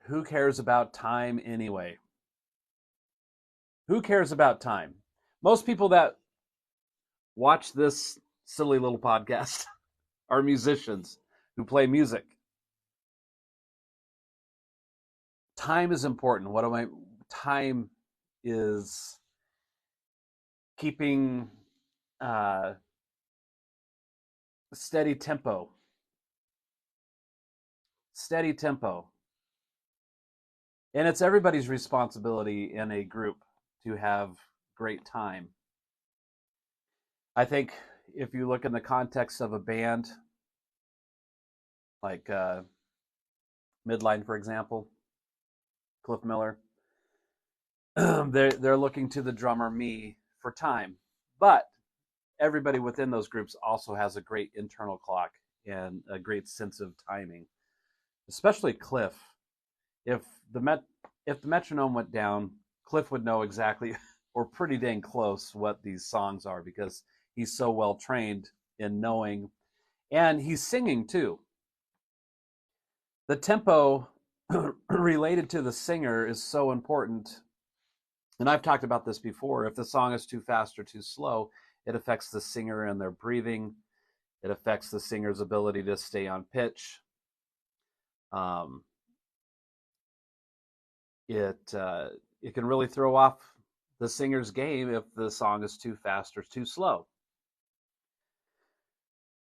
who cares about time anyway? Who cares about time? Most people that watch this silly little podcast are musicians who play music. Time is important. Time is keeping steady tempo. Steady tempo. And it's everybody's responsibility in a group to have great time. I think if you look in the context of a band, like Midline, for example, Cliff Miller, they're looking to the drummer, me, for time. But everybody within those groups also has a great internal clock and a great sense of timing. Especially Cliff. If the metronome went down, Cliff would know exactly, or pretty dang close, what these songs are, because he's so well trained in knowing, and he's singing too. The tempo related to the singer is so important. And I've talked about this before. If the song is too fast or too slow, it affects the singer and their breathing. It affects the singer's ability to stay on pitch. It can really throw off the singer's game if the song is too fast or too slow.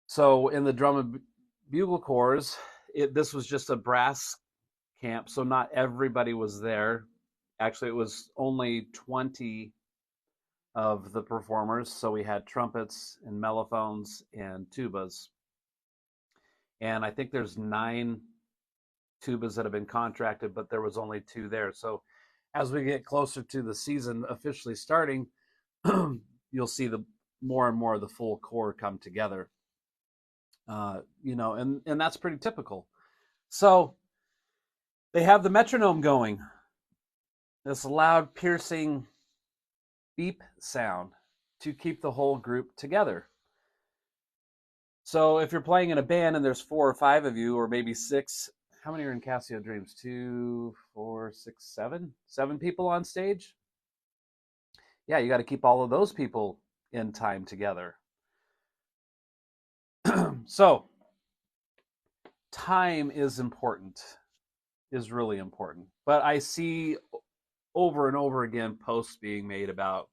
So in the drum and bugle corps, this was just a brass camp, so not everybody was there. Actually, it was only 20 of the performers, so we had trumpets and mellophones and tubas. And I think there's 9 tubas that have been contracted, but there was only 2 there. So as we get closer to the season officially starting, you'll see the more and more of the full corps come together. And that's pretty typical. So they have the metronome going, this loud, piercing beep sound to keep the whole group together. So if you're playing in a band and there's 4 or 5 of you, or maybe 6, how many are in Casio Dreams? 2, 4, 6, 7? 7 people on stage? Yeah, you got to keep all of those people in time together. So time is important, is really important. But I see over and over again posts being made about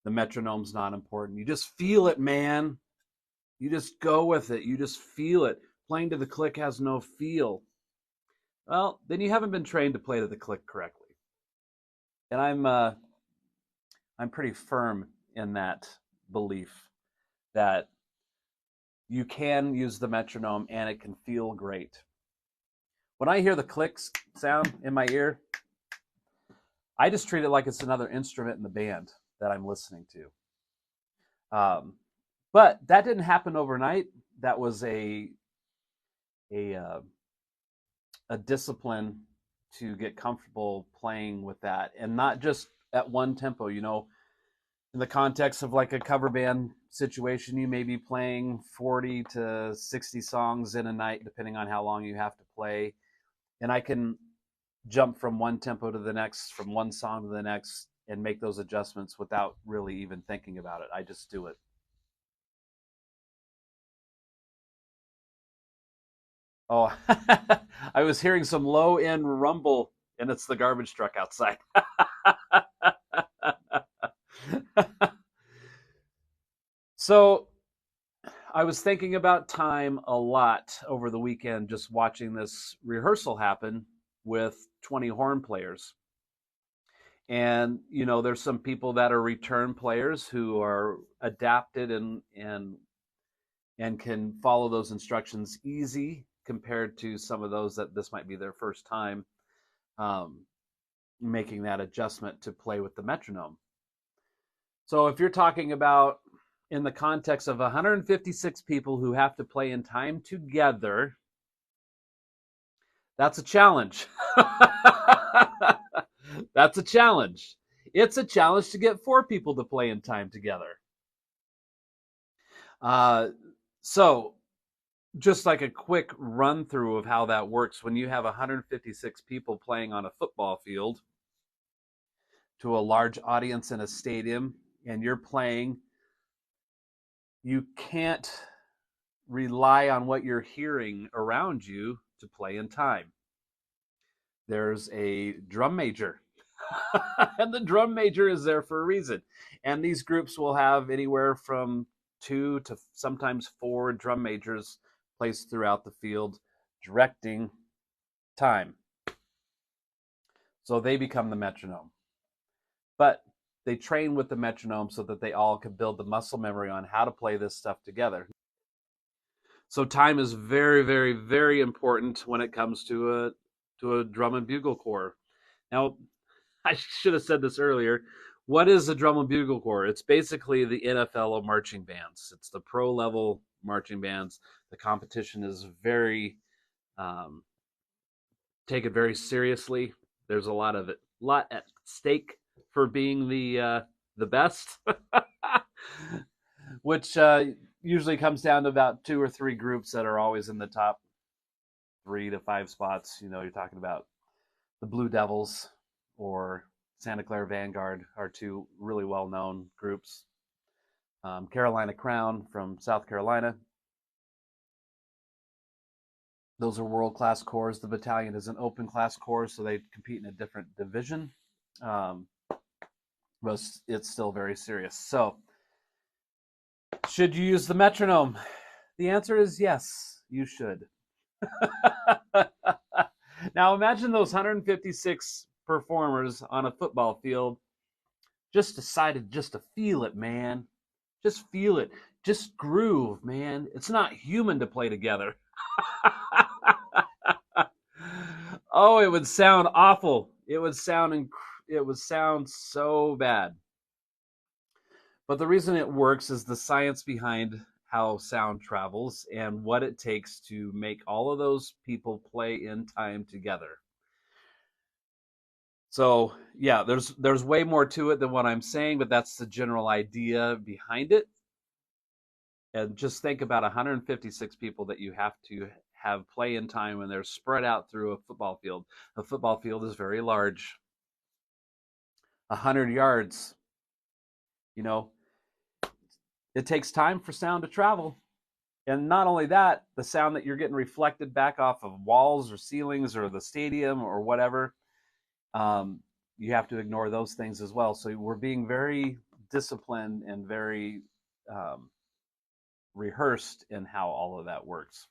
the metronome's not important. You just feel it, man. You just go with it. You just feel it. Playing to the click has no feel. Well, then you haven't been trained to play to the click correctly. And I'm pretty firm in that belief that you can use the metronome and it can feel great. When I hear the clicks sound in my ear, I just treat it like it's another instrument in the band that I'm listening to. But that didn't happen overnight. That was a discipline to get comfortable playing with that, and not just at one tempo. In the context of like a cover band situation, you may be playing 40 to 60 songs in a night, depending on how long you have to play. And I can jump from one tempo to the next, from one song to the next, and make those adjustments without really even thinking about it. I just do it. Oh, I was hearing some low end rumble, and it's the garbage truck outside. So I was thinking about time a lot over the weekend, just watching this rehearsal happen with 20 horn players. And, there's some people that are return players who are adapted and can follow those instructions easy compared to some of those that this might be their first time making that adjustment to play with the metronome. So if you're talking about in the context of 156 people who have to play in time together, that's a challenge. That's a challenge. It's a challenge to get 4 people to play in time together. So just like a quick run through of how that works, when you have 156 people playing on a football field to a large audience in a stadium and you're playing, you can't rely on what you're hearing around you to play in time. There's a drum major, and the drum major is there for a reason. And these groups will have anywhere from 2 to sometimes 4 drum majors placed throughout the field, directing time. So they become the metronome. But they train with the metronome so that they all can build the muscle memory on how to play this stuff together. So time is very, very, very important when it comes to a drum and bugle corps. Now, I should have said this earlier. What is a drum and bugle corps? It's basically the NFL of marching bands. It's the pro level marching bands. The competition is very take it very seriously. There's a lot at stake for being the best, which usually comes down to about 2 or 3 groups that are always in the top 3 to 5 spots. You know, you're talking about the Blue Devils or Santa Clara Vanguard are 2 really well-known groups. Carolina Crown from South Carolina. Those are world-class corps. The battalion is an open-class corps, so they compete in a different division. But it's still very serious. So, should you use the metronome? The answer is yes, you should. Now imagine those 156 performers on a football field just decided just to feel it, man. Just feel it. Just groove, man. It's not human to play together. Oh, it would sound awful. It would sound so bad. But the reason it works is the science behind how sound travels and what it takes to make all of those people play in time together. So, yeah, there's way more to it than what I'm saying, but that's the general idea behind it. And just think about 156 people that you have to have play in time when they're spread out through a football field. A football field is very large. 100 yards. You know, it takes time for sound to travel. And not only that, the sound that you're getting reflected back off of walls or ceilings or the stadium or whatever, you have to ignore those things as well. So we're being very disciplined and very rehearsed in how all of that works.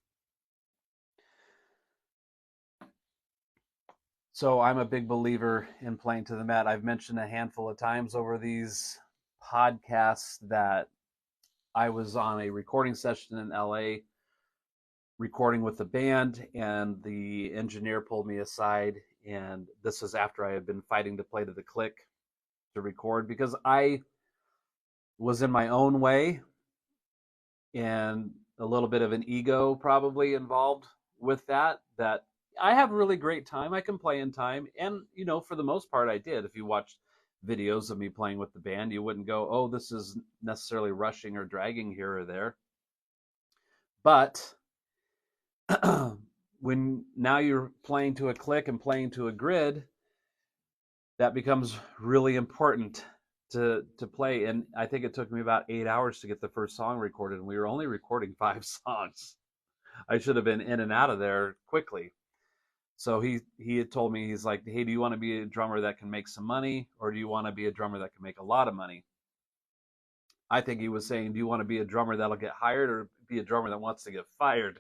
So I'm a big believer in playing to the mat. I've mentioned a handful of times over these podcasts that I was on a recording session in LA recording with the band, and the engineer pulled me aside, and this was after I had been fighting to play to the click to record because I was in my own way and a little bit of an ego probably involved with that I have a really great time. I can play in time, and you know, for the most part I did. If you watched videos of me playing with the band, you wouldn't go, oh, this is necessarily rushing or dragging here or there. But when now you're playing to a click and playing to a grid, that becomes really important to play. And I think it took me about 8 hours to get the first song recorded, and we were only recording 5 songs. I should have been in and out of there quickly. So he had told me, he's like, hey, do you want to be a drummer that can make some money, or do you want to be a drummer that can make a lot of money? I think he was saying, do you want to be a drummer that'll get hired, or be a drummer that wants to get fired?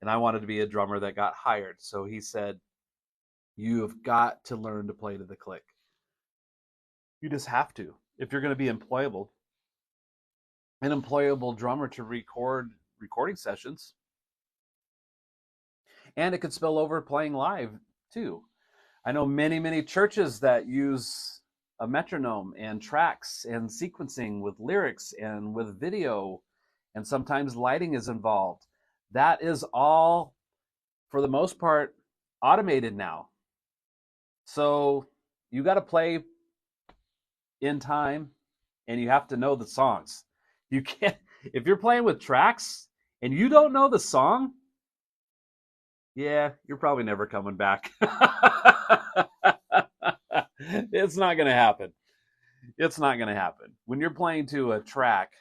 And I wanted to be a drummer that got hired. So he said, you've got to learn to play to the click. You just have to. If you're going to be employable, an employable drummer to record recording sessions. And it could spill over playing live too. I know many, many churches that use a metronome and tracks and sequencing with lyrics and with video, and sometimes lighting is involved. That is all, for the most part, automated now. So you got to play in time, and you have to know the songs. You can't, if you're playing with tracks and you don't know the song, yeah, you're probably never coming back. It's not going to happen. It's not going to happen. When you're playing to a track,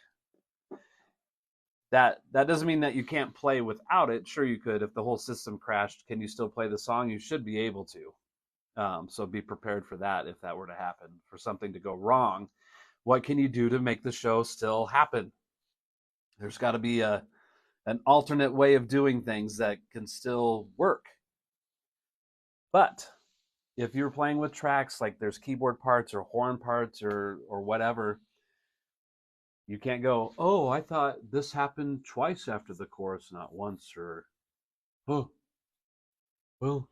that doesn't mean that you can't play without it. Sure, you could. If the whole system crashed, can you still play the song? You should be able to. So be prepared for that if that were to happen, for something to go wrong. What can you do to make the show still happen? There's got to be an alternate way of doing things that can still work. But if you're playing with tracks like there's keyboard parts or horn parts or whatever, you can't go, oh, I thought this happened twice after the chorus, not once, or, oh, well,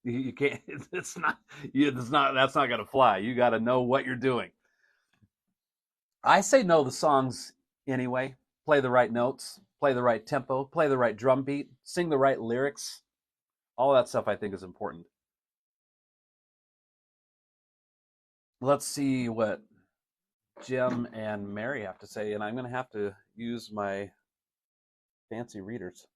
you can't. It's not. That's not gonna fly. You got to know what you're doing. I say know the songs anyway. Play the right notes. Play the right tempo. Play the right drum beat. Sing the right lyrics. All that stuff I think is important. Let's see what Jim and Mary have to say, and I'm going to have to use my fancy readers.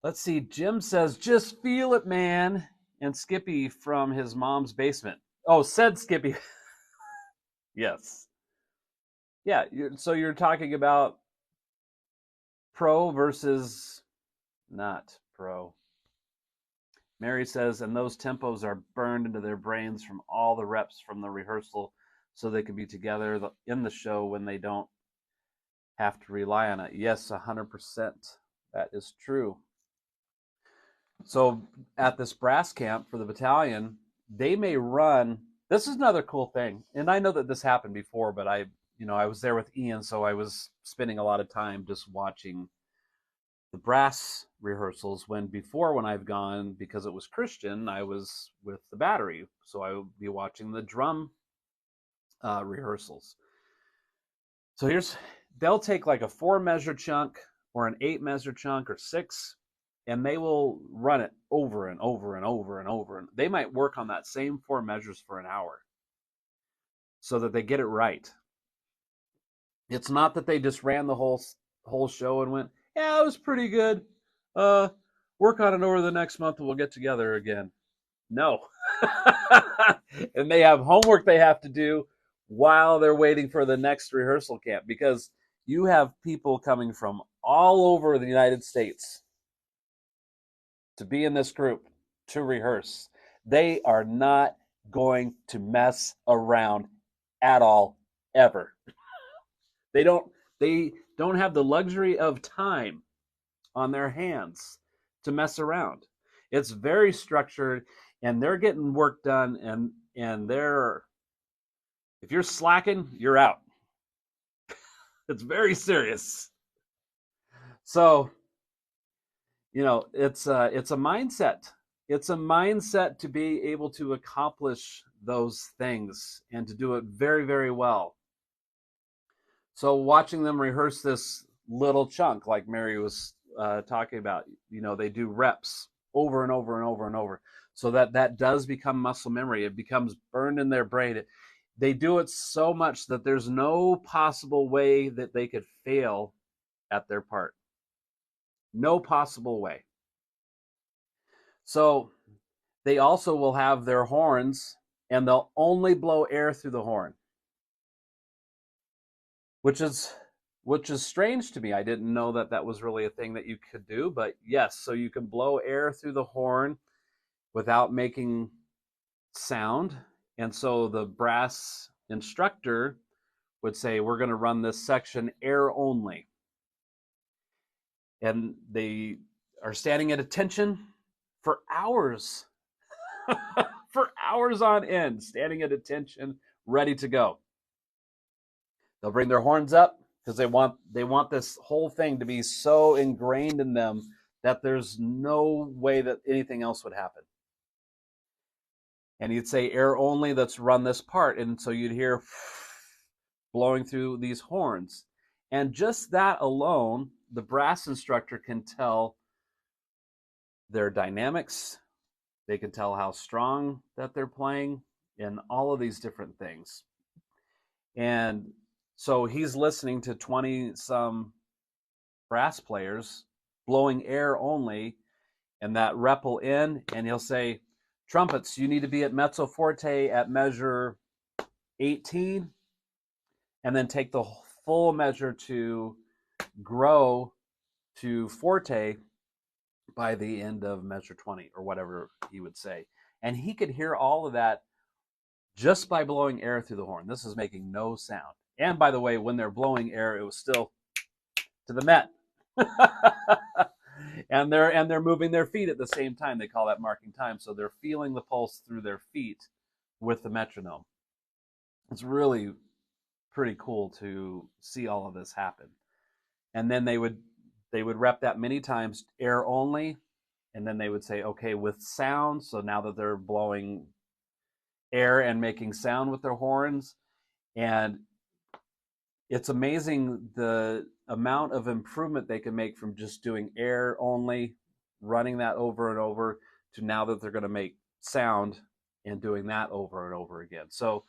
Let's see. Jim says, just feel it, man. And Skippy from his mom's basement. Oh, said Skippy. Yes. Yeah, so you're talking about pro versus not pro. Mary says, and those tempos are burned into their brains from all the reps from the rehearsal so they can be together in the show when they don't have to rely on it. Yes, 100%. That is true. So at this brass camp for the battalion, they may run. This is another cool thing. And I know that this happened before, but I was there with Ian, so I was spending a lot of time just watching the brass rehearsals when I've gone, because it was Christian, I was with the battery. So I would be watching the drum rehearsals. So they'll take like a 4-measure chunk or an 8-measure chunk or 6, and they will run it over and over and over and over. And they might work on that same 4 measures for an hour so that they get it right. It's not that they just ran the whole show and went, yeah, it was pretty good. Work on it over the next month and we'll get together again. No. And they have homework they have to do while they're waiting for the next rehearsal camp, because you have people coming from all over the United States to be in this group to rehearse. They are not going to mess around at all, ever. They don't have the luxury of time on their hands to mess around. It's very structured, and they're getting work done, and if you're slacking, you're out. It's very serious. So, it's a mindset. It's a mindset to be able to accomplish those things and to do it very, very well. So watching them rehearse this little chunk, like Mary was talking about, they do reps over and over and over and over, so that does become muscle memory. It becomes burned in their brain. They do it so much that there's no possible way that they could fail at their part. No possible way. So they also will have their horns, and they'll only blow air through the horn, which is strange to me. I didn't know that was really a thing that you could do, but yes, so you can blow air through the horn without making sound. And so the brass instructor would say, we're going to run this section air only. And they are standing at attention for hours, for hours on end, standing at attention, ready to go. They'll bring their horns up because they want this whole thing to be so ingrained in them that there's no way that anything else would happen. And you'd say air only, let's run this part. And so you'd hear blowing through these horns. And just that alone, the brass instructor can tell their dynamics. They can tell how strong that they're playing and all of these different things. And so he's listening to 20 some brass players blowing air only, and that rep will in, and he'll say, trumpets, you need to be at mezzo forte at measure 18, and then take the full measure to grow to forte by the end of measure 20, or whatever he would say. And he could hear all of that just by blowing air through the horn. This is making no sound. And by the way, when they're blowing air, it was still to the met. and they're moving their feet at the same time. They call that marking time. So they're feeling the pulse through their feet with the metronome. It's really pretty cool to see all of this happen. And then they would rep that many times, air only, and then they would say, okay, with sound. So now that they're blowing air and making sound with their horns, and it's amazing the amount of improvement they can make from just doing air only, running that over and over, to now that they're going to make sound and doing that over and over again. So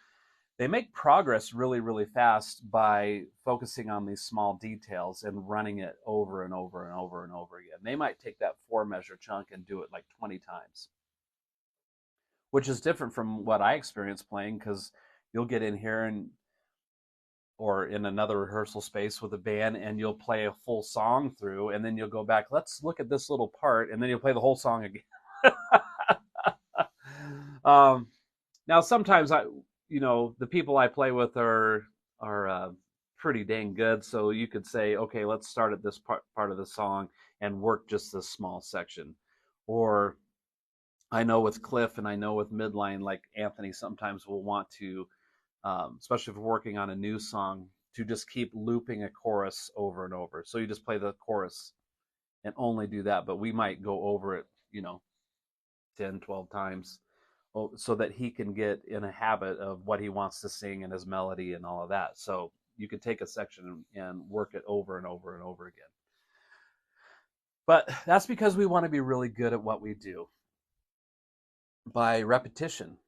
they make progress really, really fast by focusing on these small details and running it over and over and over and over again. They might take that 4-measure chunk and do it like 20 times, which is different from what I experienced playing, because you'll get in here or in another rehearsal space with a band, and you'll play a full song through, and then you'll go back, let's look at this little part, and then you'll play the whole song again. Now, sometimes the people I play with are pretty dang good, so you could say, okay, let's start at this part of the song and work just this small section. Or I know with Cliff and I know with Midline, like Anthony sometimes will want to, especially if we're working on a new song, to just keep looping a chorus over and over. So you just play the chorus and only do that, but we might go over it, 10, 12 times, so that he can get in a habit of what he wants to sing and his melody and all of that. So you could take a section and work it over and over and over again. But that's because we want to be really good at what we do by repetition.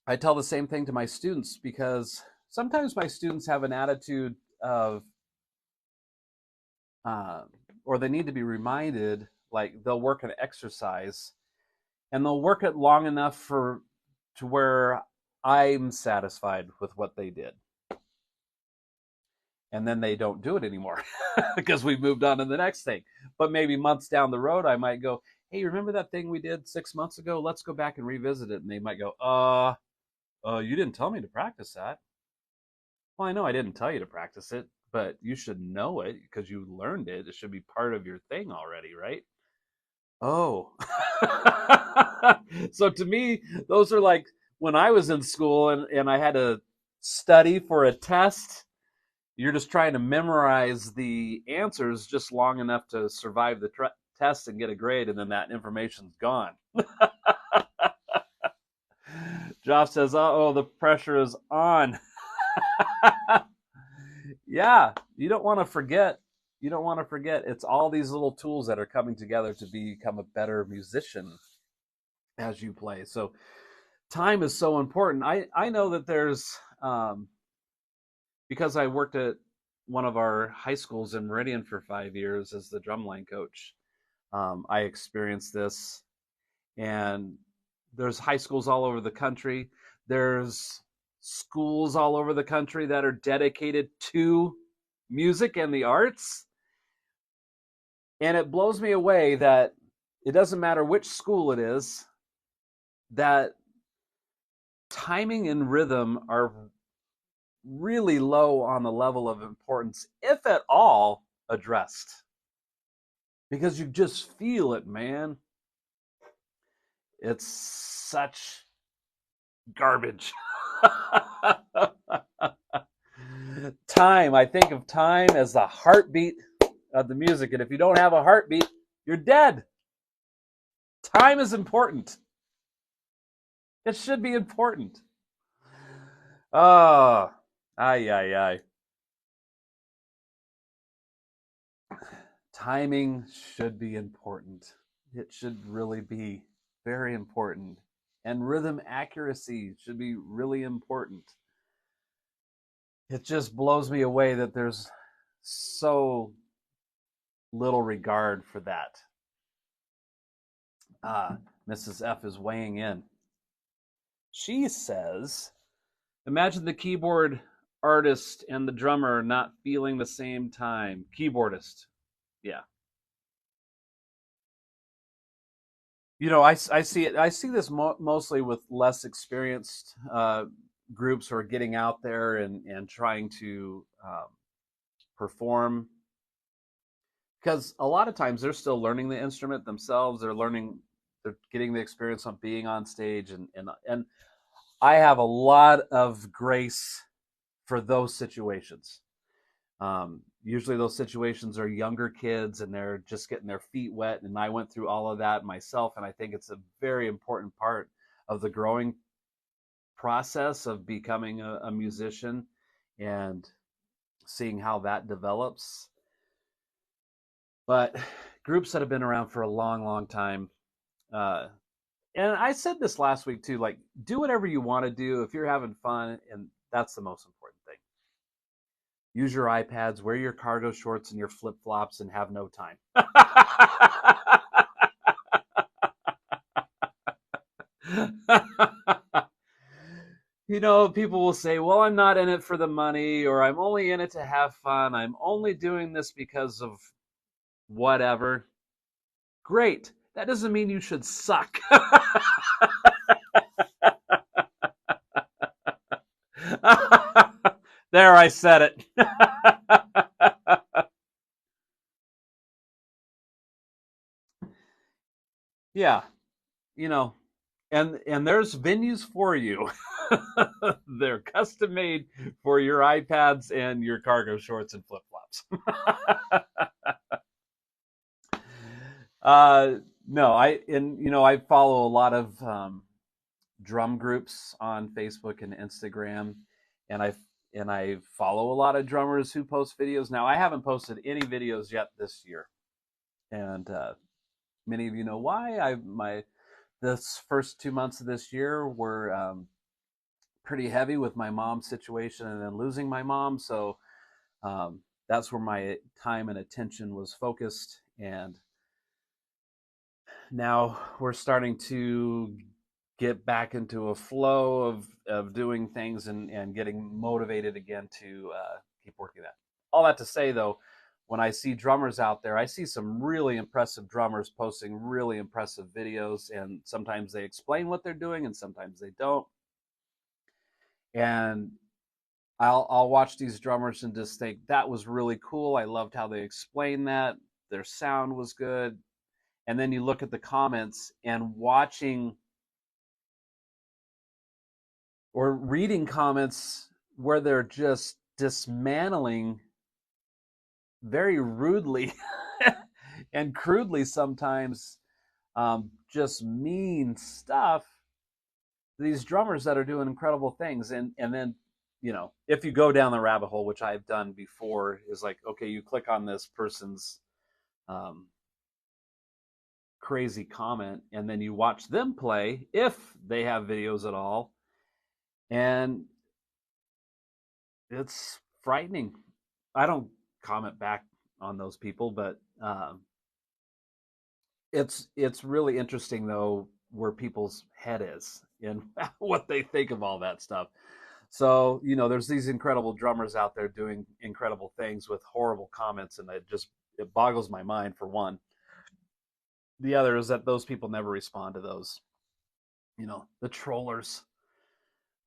I tell the same thing to my students, because sometimes my students have an attitude of, or they need to be reminded, like they'll work an exercise and they'll work it long enough to where I'm satisfied with what they did. And then they don't do it anymore because we've moved on to the next thing. But maybe months down the road, I might go, hey, remember that thing we did 6 months ago? Let's go back and revisit it. And they might go, you didn't tell me to practice that. Well, I know I didn't tell you to practice it, but you should know it because you learned it. It should be part of your thing already, right? Oh. So to me, those are like when I was in school and I had to study for a test. You're just trying to memorize the answers just long enough to survive the test and get a grade, and then that information's gone. Josh says, uh-oh, the pressure is on. Yeah, you don't want to forget. You don't want to forget. It's all these little tools that are coming together to become a better musician as you play. So time is so important. I know that there's, because I worked at one of our high schools in Meridian for 5 years as the drumline coach, I experienced this. And there's high schools all over the country. There's schools all over the country that are dedicated to music and the arts. And it blows me away that it doesn't matter which school it is, that timing and rhythm are really low on the level of importance, if at all, addressed. Because you just feel it, man. It's such garbage. Time. I think of time as the heartbeat of the music. And if you don't have a heartbeat, you're dead. Time is important. It should be important. Oh, ay. Timing should be important. It should really be very important. And rhythm accuracy should be really important. It just blows me away that there's so little regard for that. Mrs. F is weighing in. She says, imagine the keyboard artist and the drummer not feeling the same time. Keyboardist. Yeah. I see it. I see this mostly with less experienced groups who are getting out there and trying to perform, because a lot of times they're still learning the instrument themselves. They're getting the experience of being on stage, and I have a lot of grace for those situations. Usually those situations are younger kids and they're just getting their feet wet. And I went through all of that myself. And I think it's a very important part of the growing process of becoming a musician and seeing how that develops. But groups that have been around for a long, long time, and I said this last week too, like, do whatever you want to do if you're having fun, and that's the most important thing. Use your iPads, wear your cargo shorts and your flip-flops, and have no time. People will say, well, I'm not in it for the money, or I'm only in it to have fun. I'm only doing this because of whatever. Great. That doesn't mean you should suck. There, I said it. Yeah, and there's venues for you. They're custom made for your iPads and your cargo shorts and flip-flops. No, I follow a lot of drum groups on Facebook and Instagram, and I follow a lot of drummers who post videos. Now, I haven't posted any videos yet this year, and many of you know why. This first 2 months of this year were pretty heavy with my mom's situation and then losing my mom, so that's where my time and attention was focused. And now we're starting to get back into a flow of doing things and getting motivated again to keep working that. All that to say, though, when I see drummers out there, I see some really impressive drummers posting really impressive videos, and sometimes they explain what they're doing and sometimes they don't. And I'll watch these drummers and just think, that was really cool. I loved how they explained that. Their sound was good. And then you look at the comments and watching or reading comments where they're just dismantling very rudely and crudely sometimes, just mean stuff. These drummers that are doing incredible things, and then if you go down the rabbit hole, which I've done before, is like, okay, you click on this person's crazy comment, and then you watch them play if they have videos at all, and it's frightening. I don't comment back on those people, but it's really interesting, though, where people's head is and what they think of all that stuff. So there's these incredible drummers out there doing incredible things with horrible comments, and it boggles my mind, for one. The other is that those people never respond to those, the trollers.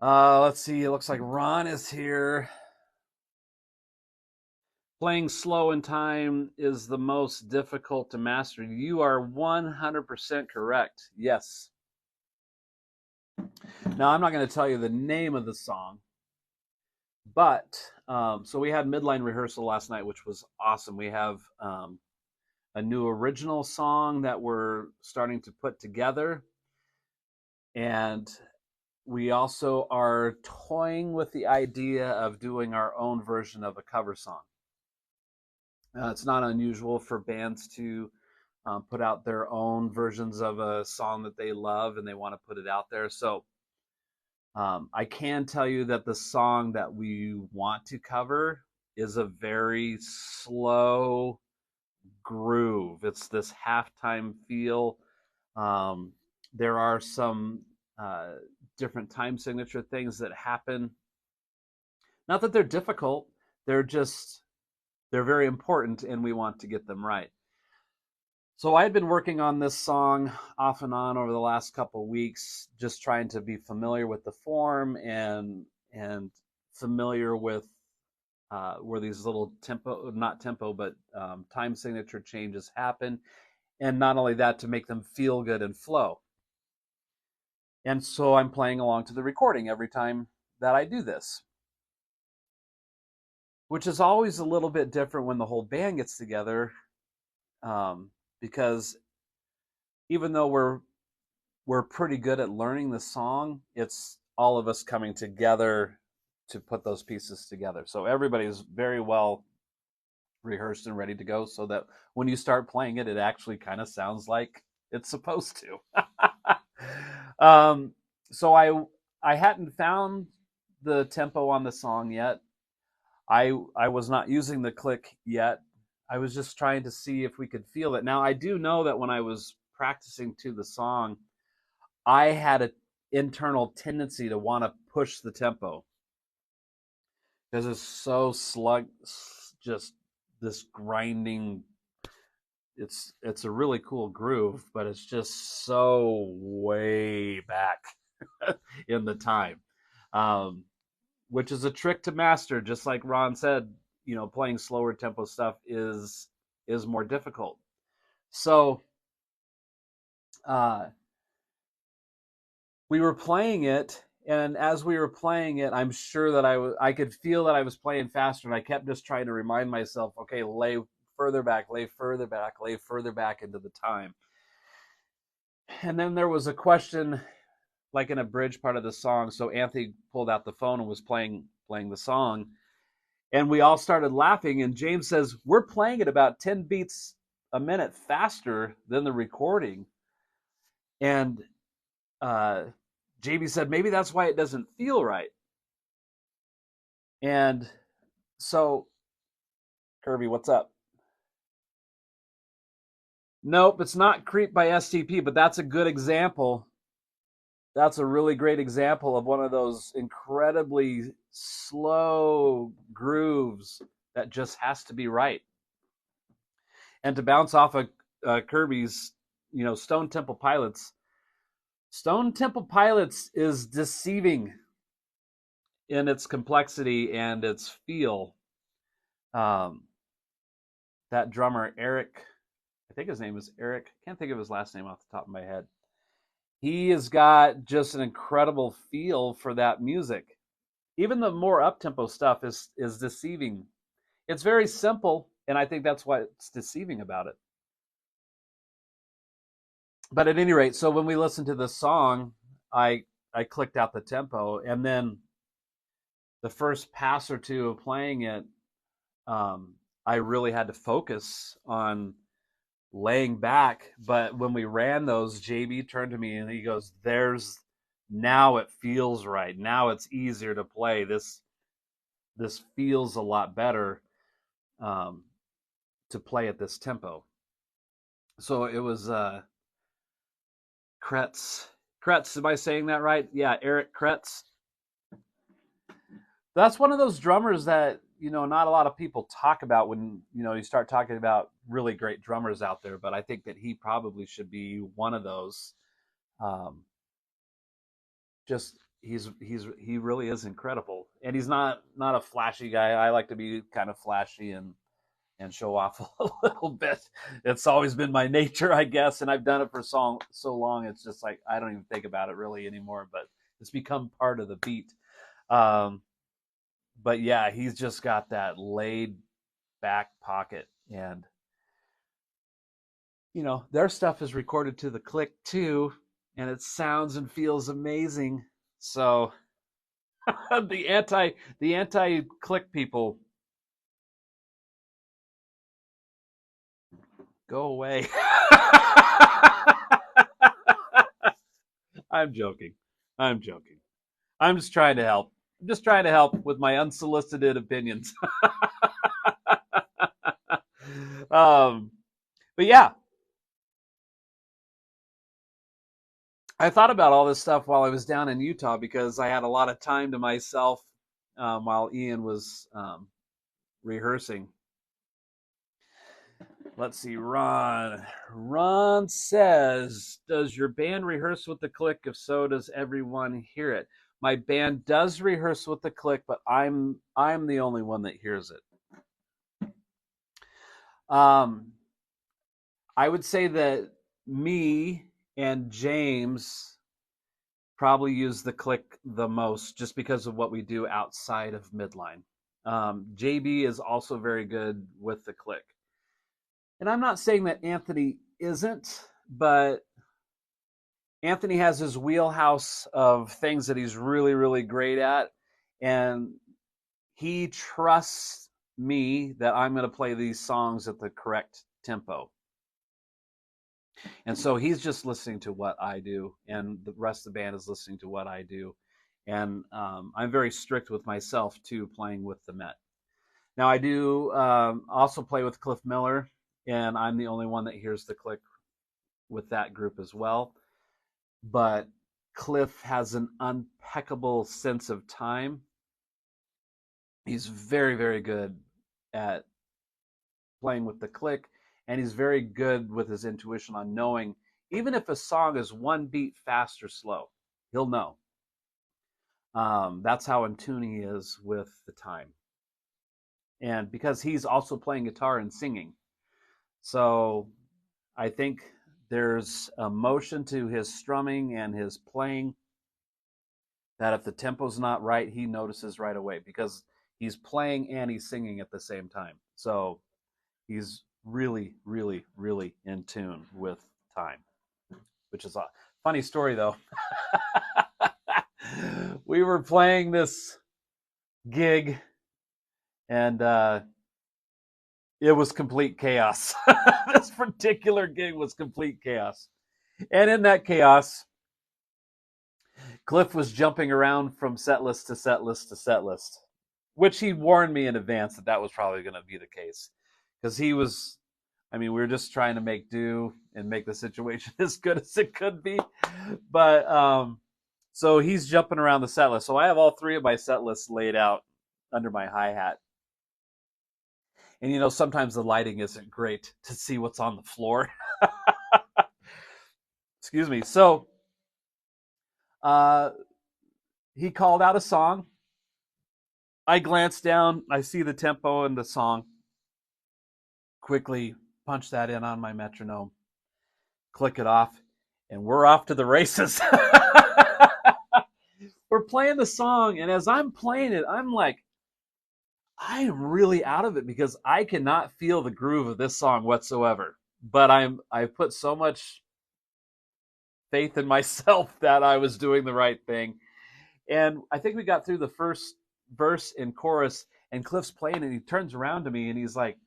Let's see. It looks like Ron is here. Playing slow in time is the most difficult to master. You are 100% correct. Yes. Now, I'm not going to tell you the name of the song, but so we had midline rehearsal last night, which was awesome. We have a new original song that we're starting to put together, and we also are toying with the idea of doing our own version of a cover song. It's not unusual for bands to put out their own versions of a song that they love and they want to put it out there. So I can tell you that the song that we want to cover is a very slow groove. It's this halftime feel. There are some different time signature things that happen. Not that they're difficult, they're very important, and we want to get them right. So I had been working on this song off and on over the last couple of weeks, just trying to be familiar with the form and familiar with where these little time signature changes happen. And not only that, to make them feel good and flow. And so I'm playing along to the recording every time that I do this, which is always a little bit different when the whole band gets together, because even though we're pretty good at learning the song, it's all of us coming together to put those pieces together. So everybody's very well rehearsed and ready to go, so that when you start playing it, it actually kind of sounds like it's supposed to. So I hadn't found the tempo on the song yet. I was not using the click yet. I was just trying to see if we could feel it. Now, I do know that when I was practicing to the song, I had an internal tendency to want to push the tempo, because it's so just this grinding. It's a really cool groove, but it's just so way back in the time, which is a trick to master. Just like Ron said, playing slower tempo stuff is more difficult. So we were playing it, and as we were playing it, I'm sure that I could feel that I was playing faster, and I kept just trying to remind myself, okay, lay further back, lay further back, lay further back into the time. And then there was a question, like in a bridge part of the song. So Anthony pulled out the phone and was playing the song, and we all started laughing. And James says, we're playing it about 10 beats a minute faster than the recording. And JB said, maybe that's why it doesn't feel right. And so, Kirby, what's up? Nope, it's not Creep by STP, but that's a good example. That's a really great example of one of those incredibly slow grooves that just has to be right. And to bounce off of Kirby's, Stone Temple Pilots is deceiving in its complexity and its feel. That drummer, Eric, I think his name is Eric. Can't think of his last name off the top of my head. He has got just an incredible feel for that music. Even the more up-tempo stuff is deceiving. It's very simple, and I think that's what's deceiving about it. But at any rate, so when we listened to the song, I clicked out the tempo, and then the first pass or two of playing it, I really had to focus on laying back. But when we ran those, JB turned to me and he goes, now it feels right. Now it's easier to play. This feels a lot better to play at this tempo. So it was Kretz. Am I saying that right? Yeah, Eric Kretz. That's one of those drummers that, not a lot of people talk about when, you start talking about really great drummers out there, but I think that he probably should be one of those. He really is incredible. And he's not a flashy guy. I like to be kind of flashy and show off a little bit. It's always been my nature, I guess, and I've done it for so long. It's just like I don't even think about it really anymore, but it's become part of the beat. But yeah, he's just got that laid back pocket, and their stuff is recorded to the click too, and it sounds and feels amazing. So the anti click people, go away. I'm joking. I'm just trying to help. I'm just trying to help with my unsolicited opinions. But yeah, I thought about all this stuff while I was down in Utah because I had a lot of time to myself while Ian was rehearsing. Let's see, Ron. Ron says, does your band rehearse with the click? If so, does everyone hear it? My band does rehearse with the click, but I'm the only one that hears it. I would say that me and James probably use the click the most just because of what we do outside of midline. JB is also very good with the click. And I'm not saying that Anthony isn't, but Anthony has his wheelhouse of things that he's really, really great at. And he trusts me that I'm going to play these songs at the correct tempo. And so he's just listening to what I do, and the rest of the band is listening to what I do. And I'm very strict with myself, too, playing with the Met. Now, I do also play with Cliff Miller, and I'm the only one that hears the click with that group as well. But Cliff has an impeccable sense of time. He's very, very good at playing with the click, and he's very good with his intuition on knowing, even if a song is one beat fast or slow, he'll know. That's how in tune he is with the time. And because he's also playing guitar and singing. So I think there's a motion to his strumming and his playing that if the tempo's not right, he notices right away because he's playing and he's singing at the same time. So he's really, really, really in tune with time, which is a funny story, though. We were playing this gig, and it was complete chaos. This particular gig was complete chaos. And in that chaos, Cliff was jumping around from set list to set list to set list, which he warned me in advance that was probably going to be the case. Because he was, we were just trying to make do and make the situation as good as it could be. But so he's jumping around the set list. So I have all three of my set lists laid out under my hi-hat. And, sometimes the lighting isn't great to see what's on the floor. Excuse me. So he called out a song. I glance down. I see the tempo in the song. Quickly punch that in on my metronome. Click it off. And we're off to the races. We're playing the song. And as I'm playing it, I'm like, I am really out of it because I cannot feel the groove of this song whatsoever. But I put so much faith in myself that I was doing the right thing. And I think we got through the first verse and chorus, and Cliff's playing, and he turns around to me, and he's like,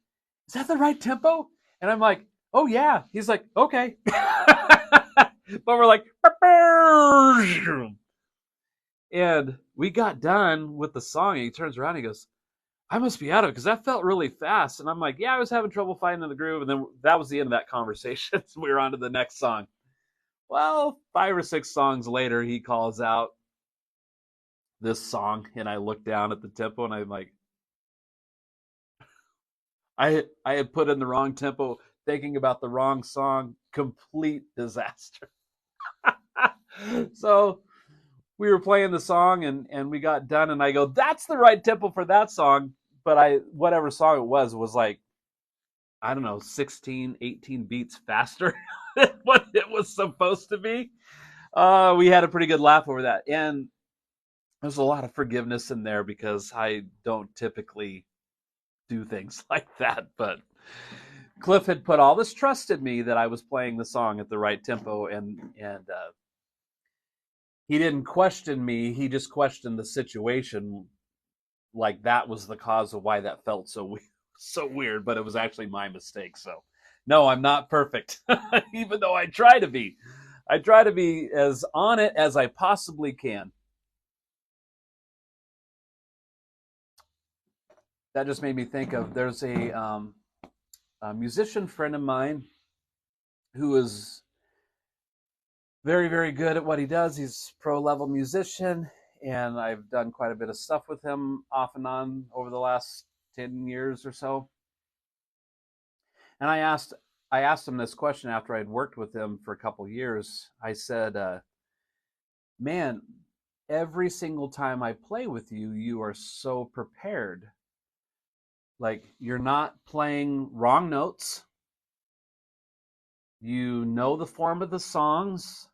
is that the right tempo? And I'm like, oh, yeah. He's like, okay. But we're like, and we got done with the song, and he turns around and he goes, I must be out of it because that felt really fast. And I'm like, yeah, I was having trouble finding the groove. And then that was the end of that conversation. So we were on to the next song. Well, 5 or 6 songs later, he calls out this song, and I look down at the tempo, and I'm like, I had put in the wrong tempo, thinking about the wrong song. Complete disaster. So we were playing the song, and we got done, and I go, that's the right tempo for that song. But whatever song it was like, I don't know, 16, 18 beats faster than what it was supposed to be. We had a pretty good laugh over that. And there's a lot of forgiveness in there because I don't typically do things like that. But Cliff had put all this trust in me that I was playing the song at the right tempo, and he didn't question me. He just questioned the situation, like that was the cause of why that felt so weird. But it was actually my mistake. So no, I'm not perfect, even though I try to be. I try to be as on it as I possibly can. That just made me think of, there's a a musician friend of mine who is very, very good at what he does. He's a pro-level musician, and I've done quite a bit of stuff with him off and on over the last 10 years or so. And I asked him this question after I'd worked with him for a couple years. I said, man, every single time I play with you, you are so prepared. Like, you're not playing wrong notes. You know the form of the songs.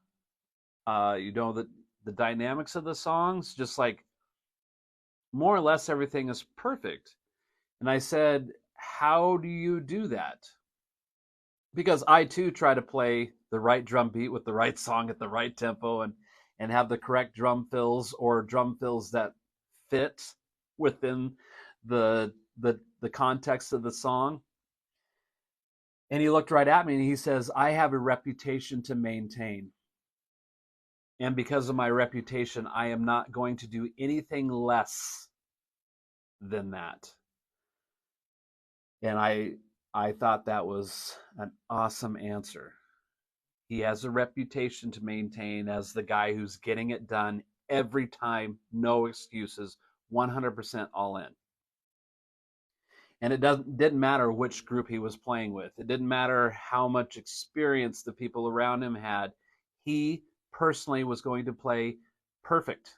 You know the dynamics of the songs. Just like more or less everything is perfect. And I said, how do you do that? Because I too try to play the right drum beat with the right song at the right tempo and have the correct drum fills or drum fills that fit within the context of the song. And he looked right at me and he says, I have a reputation to maintain. And because of my reputation, I am not going to do anything less than that. And I thought that was an awesome answer. He has a reputation to maintain as the guy who's getting it done every time, no excuses, 100% all in. And it didn't matter which group he was playing with. It didn't matter how much experience the people around him had. He personally was going to play perfect,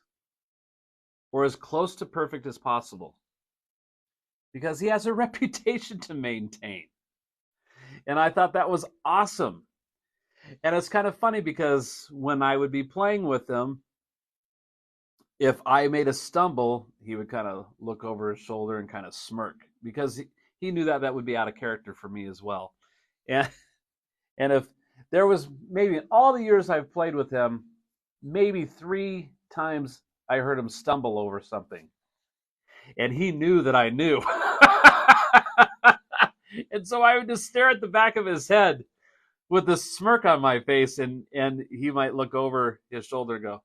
or as close to perfect as possible, because he has a reputation to maintain. And I thought that was awesome. And it's kind of funny because when I would be playing with him, if I made a stumble, he would kind of look over his shoulder and kind of smirk, because he knew that would be out of character for me as well. And if there was, maybe in all the years I've played with him, maybe 3 times I heard him stumble over something. And he knew that I knew. And so I would just stare at the back of his head with a smirk on my face, and he might look over his shoulder and go,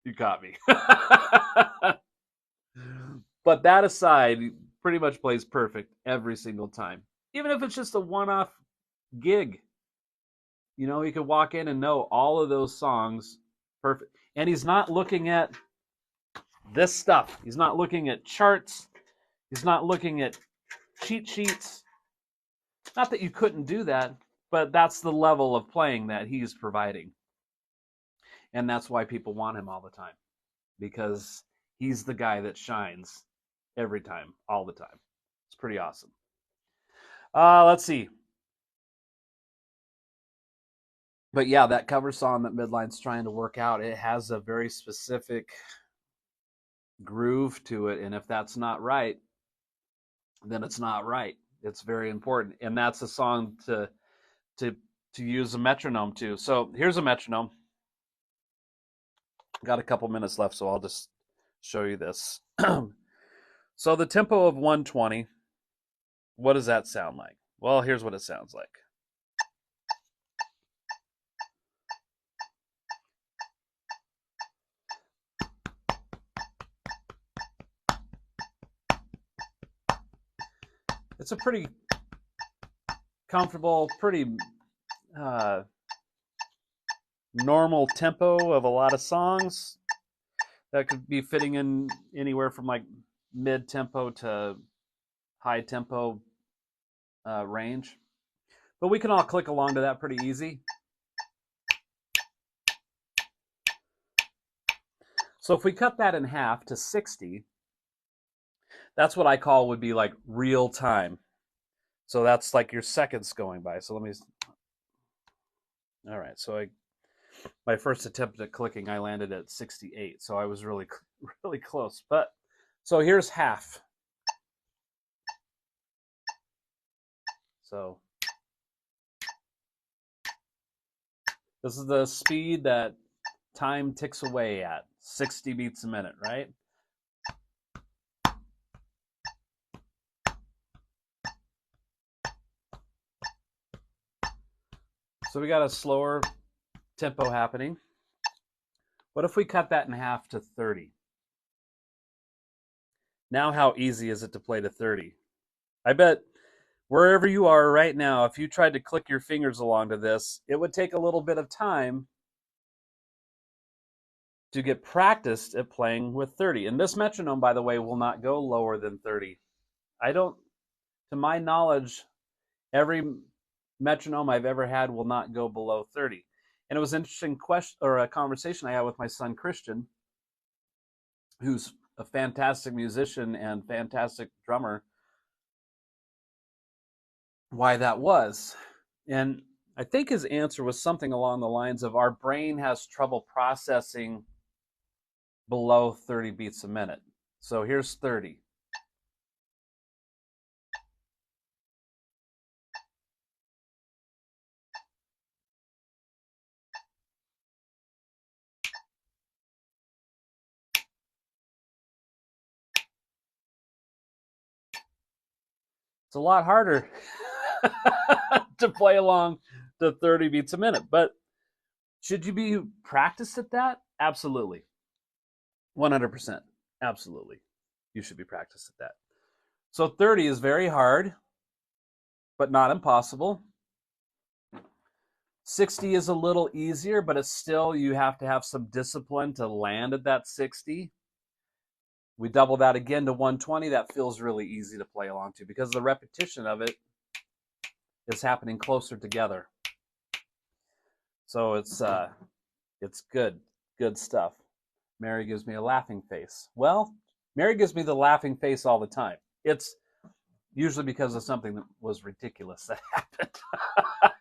you caught me. But that aside, he pretty much plays perfect every single time. Even if it's just a one-off gig. You know, he could walk in and know all of those songs perfect. And he's not looking at this stuff. He's not looking at charts. He's not looking at cheat sheets. Not that you couldn't do that, but that's the level of playing that he's providing. And that's why people want him all the time, because he's the guy that shines every time, all the time. It's pretty awesome. Let's see. But yeah, that cover song that Midline's trying to work out, it has a very specific groove to it. And if that's not right, then it's not right. It's very important. And that's a song to use a metronome to. So here's a metronome. Got a couple minutes left, so I'll just show you this. So the tempo of 120, what does that sound like? Well, here's what it sounds like. It's a pretty comfortable, pretty normal tempo of a lot of songs that could be fitting in anywhere from like mid-tempo to high-tempo range. But we can all click along to that pretty easy. So if we cut that in half to 60, that's what I call would be like real time. So that's like your seconds going by. So let me, all right. So my first attempt at clicking, I landed at 68. So I was really, really close. But so here's half. So this is the speed that time ticks away at, 60 beats a minute, right? So we got a slower tempo happening. What if we cut that in half to 30? Now how easy is it to play to 30? I bet Wherever you are right now, if you tried to click your fingers along to this, it would take a little bit of time to get practiced at playing with 30. And this metronome, by the way, will not go lower than 30. To my knowledge, every metronome I've ever had will not go below 30. And it was an interesting question or a conversation I had with my son Christian, who's a fantastic musician and fantastic drummer, why that was. And I think his answer was something along the lines of our brain has trouble processing below 30 beats a minute. So here's 30. It's a lot harder to play along to 30 beats a minute. But should you be practiced at that? Absolutely. 100%. Absolutely. You should be practiced at that. So 30 is very hard, but not impossible. 60 is a little easier, but it's still, you have to have some discipline to land at that 60. We double that again to 120. That feels really easy to play along to because the repetition of it is happening closer together. So it's good stuff. Mary gives me a laughing face. Well, Mary gives me the laughing face all the time. It's usually because of something that was ridiculous that happened.